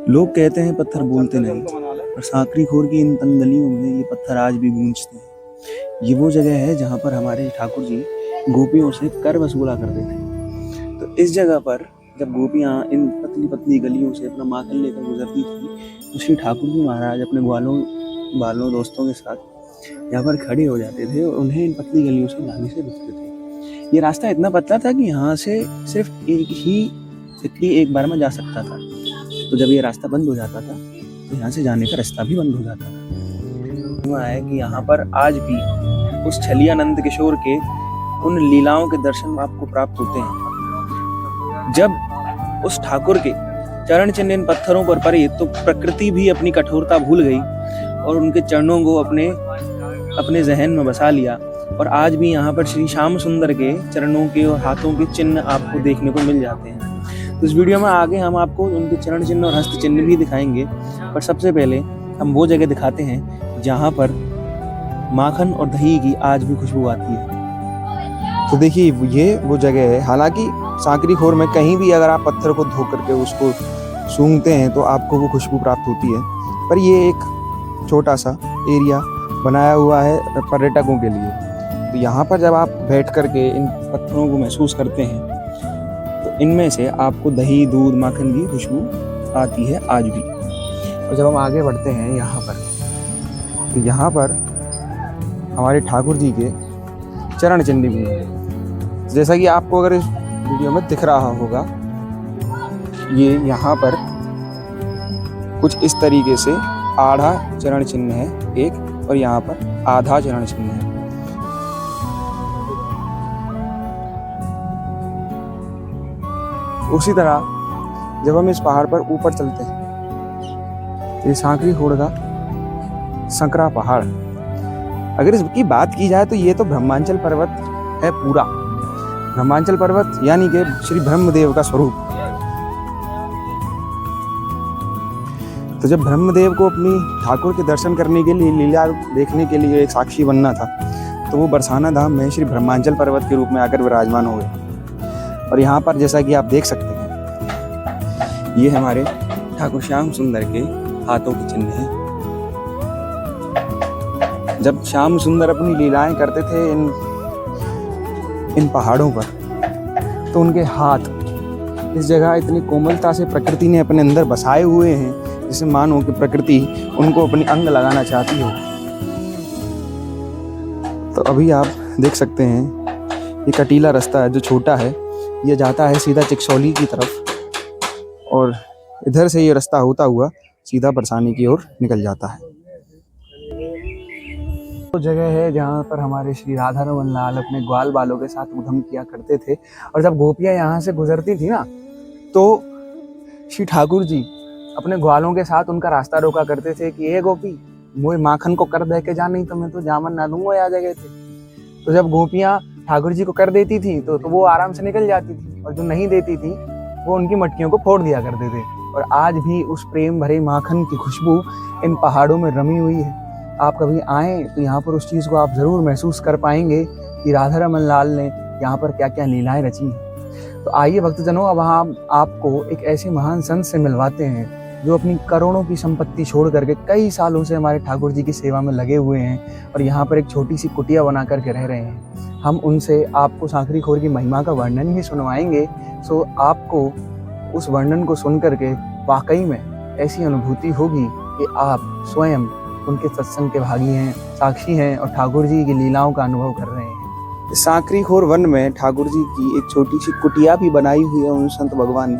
लोग कहते हैं पत्थर बोलते नहीं, पर सांकरी खोर की इन तंगलियों में ये पत्थर आज भी गूंजते हैं। ये वो जगह है जहाँ पर हमारे ठाकुर जी गोपियों से कर वसूला करते थे। तो इस जगह पर जब गोपियाँ इन पतली पतली गलियों से अपना माखन लेकर गुजरती थी, तो श्री ठाकुर जी महाराज अपने ग्वालों दोस्तों के साथ यहाँ पर खड़े हो जाते थे और उन्हें इन पतली गलियों से जाने से रोकते थे। ये रास्ता इतना पतला था कि यहाँ से सिर्फ एक ही व्यक्ति एक बार में जा सकता था। तो जब ये रास्ता बंद हो जाता था तो यहाँ से जाने का रास्ता भी बंद हो जाता था। हुआ है कि यहाँ पर आज भी उस छलिया नंद किशोर के उन लीलाओं के दर्शन आपको प्राप्त होते हैं। जब उस ठाकुर के चरण चिन्ह इन पत्थरों पर पड़े तो प्रकृति भी अपनी कठोरता भूल गई और उनके चरणों को अपने जहन में बसा लिया। और आज भी यहाँ पर श्री श्याम सुंदर के चरणों के और हाथों के चिन्ह आपको देखने को मिल जाते हैं। तो इस वीडियो में आगे हम आपको उनके चरण चिन्ह और हस्त चिन्ह भी दिखाएंगे, पर सबसे पहले हम वो जगह दिखाते हैं जहाँ पर माखन और दही की आज भी खुशबू आती है। तो देखिए ये वो जगह है। हालांकि सांकरी खोर में कहीं भी अगर आप पत्थर को धो करके उसको सूंघते हैं तो आपको वो खुशबू प्राप्त होती है, पर ये एक छोटा सा एरिया बनाया हुआ है पर्यटकों के लिए। तो यहाँ पर जब आप बैठ करके इन पत्थरों को महसूस करते हैं तो इनमें से आपको दही, दूध, माखन की खुशबू आती है आज भी। और जब हम आगे बढ़ते हैं यहाँ पर, तो यहाँ पर हमारे ठाकुर जी के चरण चिन्ह भी हैं। जैसा कि आपको अगर इस वीडियो में दिख रहा होगा, ये यहाँ पर कुछ इस तरीके से आधा चरण चिन्ह है एक, और यहाँ पर आधा चरण चिन्ह है। उसी तरह जब हम इस पहाड़ पर ऊपर चलते हैं, ये सांकरी खोर का संकरा पहाड़, अगर इसकी बात की जाए तो ये तो ब्रह्मांचल पर्वत है पूरा। ब्रह्मांचल पर्वत यानी कि श्री ब्रह्मदेव का स्वरूप। तो जब ब्रह्मदेव को अपनी ठाकुर के दर्शन करने के लिए, लीला देखने के लिए एक साक्षी बनना था, तो वो बरसाना धाम में श्री ब्रह्मांचल पर्वत के रूप में आकर विराजमान हो गए। और यहाँ पर जैसा कि आप देख सकते हैं, ये हमारे ठाकुर श्याम सुंदर के हाथों के चिन्ह हैं। जब श्याम सुंदर अपनी लीलाएं करते थे इन पहाड़ों पर, तो उनके हाथ इस जगह इतनी कोमलता से प्रकृति ने अपने अंदर बसाए हुए हैं, जिसे मानो कि प्रकृति उनको अपनी अंग लगाना चाहती हो। तो अभी आप देख सकते हैं ये कटीला रास्ता है जो छोटा है, ये जाता है सीधा चिकसौली की तरफ, और इधर से ये रास्ता होता हुआ सीधा बरसाने की ओर निकल जाता है। तो जगह है जहाँ पर हमारे श्री राधा रमन लाल अपने ग्वाल बालों के साथ उधम किया करते थे। और जब गोपियाँ यहाँ से गुजरती थी ना, तो श्री ठाकुर जी अपने ग्वालों के साथ उनका रास्ता रोका करते थे कि ये गोपी मोए माखन को कर दे के जा, नहीं तो मैं तो जामन ना दूंगा या जगह थे। तो जब गोपियाँ ठाकुर जी को कर देती थी तो वो आराम से निकल जाती थी, और जो नहीं देती थी वो उनकी मटकियों को फोड़ दिया करते थे। और आज भी उस प्रेम भरे माखन की खुशबू इन पहाड़ों में रमी हुई है। आप कभी आएँ तो यहाँ पर उस चीज़ को आप ज़रूर महसूस कर पाएंगे कि राधा रमन लाल ने यहाँ पर क्या क्या लीलाएं रची हैं। तो आइए भक्तजनों, अब हम आपको एक ऐसे महान संत से मिलवाते हैं जो अपनी करोड़ों की संपत्ति छोड़ करके कई सालों से हमारे ठाकुर जी की सेवा में लगे हुए हैं और यहाँ पर एक छोटी सी कुटिया बना करके रह रहे हैं। हम उनसे आपको सांकरी खोर की महिमा का वर्णन भी सुनवाएंगे। सो आपको उस वर्णन को सुन करके वाकई में ऐसी अनुभूति होगी कि आप स्वयं उनके सत्संग के भागी हैं, साक्षी हैं और ठाकुर जी की लीलाओं का अनुभव कर रहे हैं। सांकरी खोर वन में ठाकुर जी की एक छोटी सी कुटिया भी बनाई हुई है उन संत भगवान ने,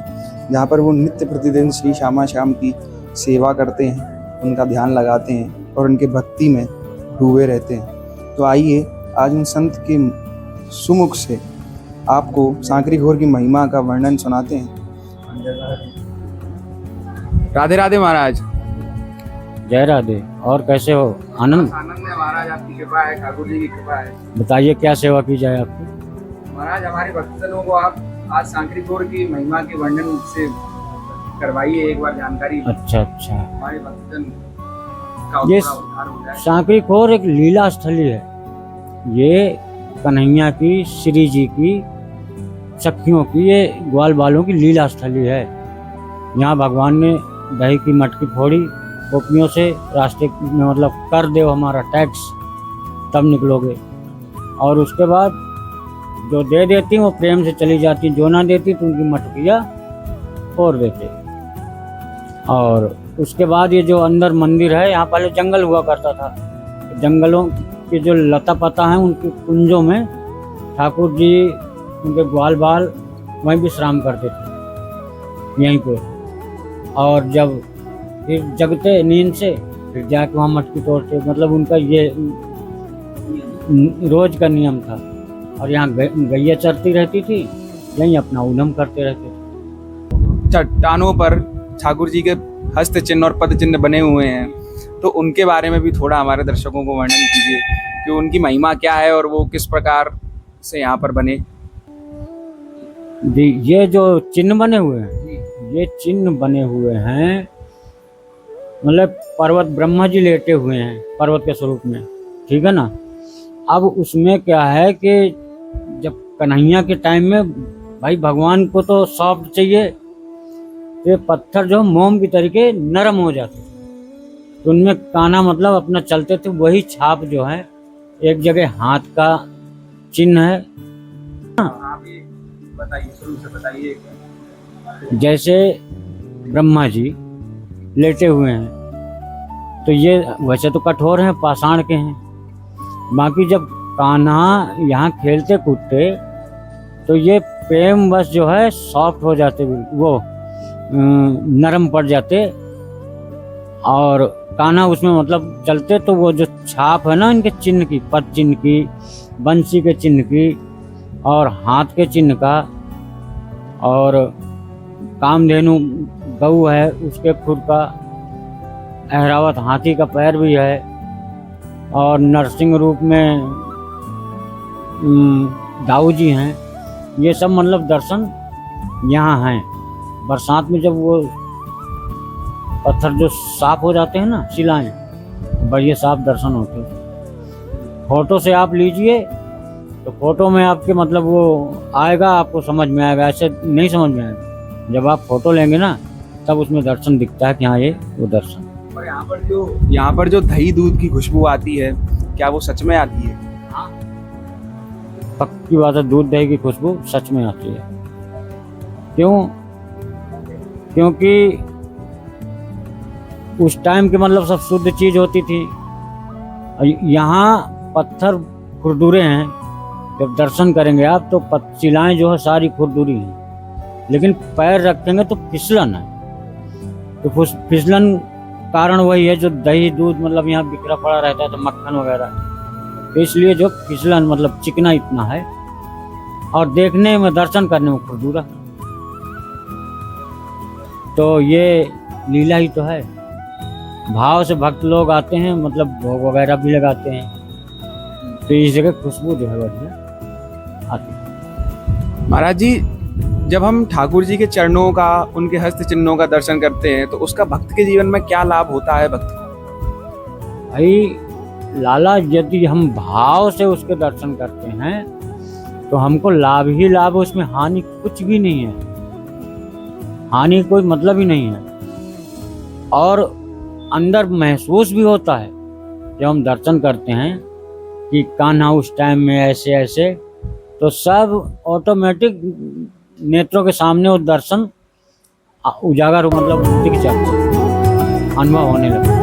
जहाँ पर वो नित्य प्रतिदिन श्री श्यामा श्याम की सेवा करते हैं, उनका ध्यान लगाते हैं और उनके भक्ति में डूबे रहते हैं। तो आइए आज उन संत के सुमुख से आपको सांकरी खोर की महिमा का वर्णन सुनाते हैं। राधे राधे महाराज। जय राधे। और कैसे हो? आनंद आनंद है महाराज, आपकी कृपा है, ठाकुर जी की कृपा है। बताइए क्या सेवा की जाए आपकी? महाराज हमारे भक्तजनों को आप आज सांकरी खोर की महिमा के वर्णन से करवाइए एक बार जानकारी। अच्छा हमारे भक्तजन का ये उद्धार हो जाए। सांकरी खोर एक लीला स्थली है। ये कन्हैया की, श्री जी की, सखियों की, ये ग्वाल बालों की लीला स्थली है। यहाँ भगवान ने दही की मटकी फोड़ी गोपियों से, रास्ते में मतलब कर दो हमारा टैक्स, तब निकलोगे। और उसके बाद जो दे देती वो प्रेम से चली जाती, जो ना देती तो उनकी मटकियाँ फोड़ देते। और उसके बाद ये जो अंदर मंदिर है, यहाँ पहले जंगल हुआ करता था, जंगलों के जो लता पता हैं उनके कुंजों में ठाकुर जी उनके ग्वाल बाल वहीं विश्राम करते थे, यहीं पे। और जब फिर जगते नींद से फिर जाके वहाँ मटकी तोड़ते, मतलब उनका ये रोज का नियम था। और यहाँ गैया चरती रहती थी, यहीं अपना उद्यम करते रहते थे। चट्टानों पर ठाकुर जी के हस्त चिन्ह और पद चिन्ह बने हुए हैं, तो उनके बारे में भी थोड़ा हमारे दर्शकों को वर्णन कीजिए कि उनकी महिमा क्या है और वो किस प्रकार से यहाँ पर बने। जी, ये जो चिन्ह बने हुए हैं, ये चिन्ह बने हुए हैं मतलब पर्वत, ब्रह्मा जी लेटे हुए हैं पर्वत के स्वरूप में, ठीक है ना। अब उसमें क्या है कि जब कन्हैया के टाइम में भाई भगवान को तो सॉफ्ट चाहिए, तो पत्थर जो मोम की तरीके नरम हो जाते, तो उनमें कान्हा मतलब अपना चलते थे। वही छाप जो है, एक जगह हाथ का चिन्ह है, बताइए, शुरू से बताइए। जैसे ब्रह्मा जी लेटे हुए हैं, तो ये वैसे तो कठोर हैं, पाषाण के हैं। बाकी जब कान्हा यहाँ खेलते कूदते तो ये प्रेम बस जो है सॉफ्ट हो जाते, वो नरम पड़ जाते। और कान्हा उसमें मतलब चलते, तो वो जो छाप है ना इनके चिन्ह की, पद चिन्ह की, बंसी के चिन्ह की और हाथ के चिन्ह का, और कामधेनु गऊ है उसके खुर का, ऐरावत हाथी का पैर भी है, और नरसिंह रूप में दाऊ जी हैं। ये सब मतलब दर्शन यहाँ हैं। बरसात में जब वो पत्थर जो साफ हो जाते हैं ना, शिलाएं, बढ़िया साफ दर्शन होते हैं। फोटो से आप लीजिए तो फोटो में आपके मतलब वो आएगा, आपको समझ में आएगा, ऐसे नहीं समझ में आएगा। जब आप फोटो लेंगे ना तब उसमें दर्शन दिखता है कि हाँ ये वो दर्शन। और यहाँ पर जो दही दूध की खुशबू आती है, क्या वो सच में आती है? पक्की बात है, दूध दही की खुशबू सच में आती है। क्यों? क्योंकि उस टाइम के मतलब सब शुद्ध चीज होती थी। यहाँ पत्थर खुरदुरे हैं, जब दर्शन करेंगे आप तो शिलाएं जो है सारी खुरदुरी हैं, लेकिन पैर रखेंगे तो फिसलन है। तो फिसलन कारण वही है जो दही दूध मतलब यहाँ बिखरा पड़ा रहता है, तो मक्खन वगैरह, तो इसलिए जो फिसलन मतलब चिकना इतना है, और देखने में दर्शन करने में खुरदुरा। तो ये लीला ही तो है। भाव से भक्त लोग आते हैं, मतलब भोग वगैरह भी लगाते हैं, तो इस जगह खुशबू जो है बढ़िया आती है। महाराज जी, जब हम ठाकुर जी के चरणों का, उनके हस्त चिन्हों का दर्शन करते हैं, तो उसका भक्त के जीवन में क्या लाभ होता है भक्त को? भाई लाला, यदि हम भाव से उसके दर्शन करते हैं तो हमको लाभ ही लाभ, उसमें हानि कुछ भी नहीं है, हानि कोई मतलब ही नहीं है। और अंदर महसूस भी होता है जब हम दर्शन करते हैं कि कान्हा उस टाइम में ऐसे ऐसे, तो सब ऑटोमेटिक नेत्रों के सामने वो दर्शन उजागर मतलब दिख जाता है, अनुभव होने लगता है।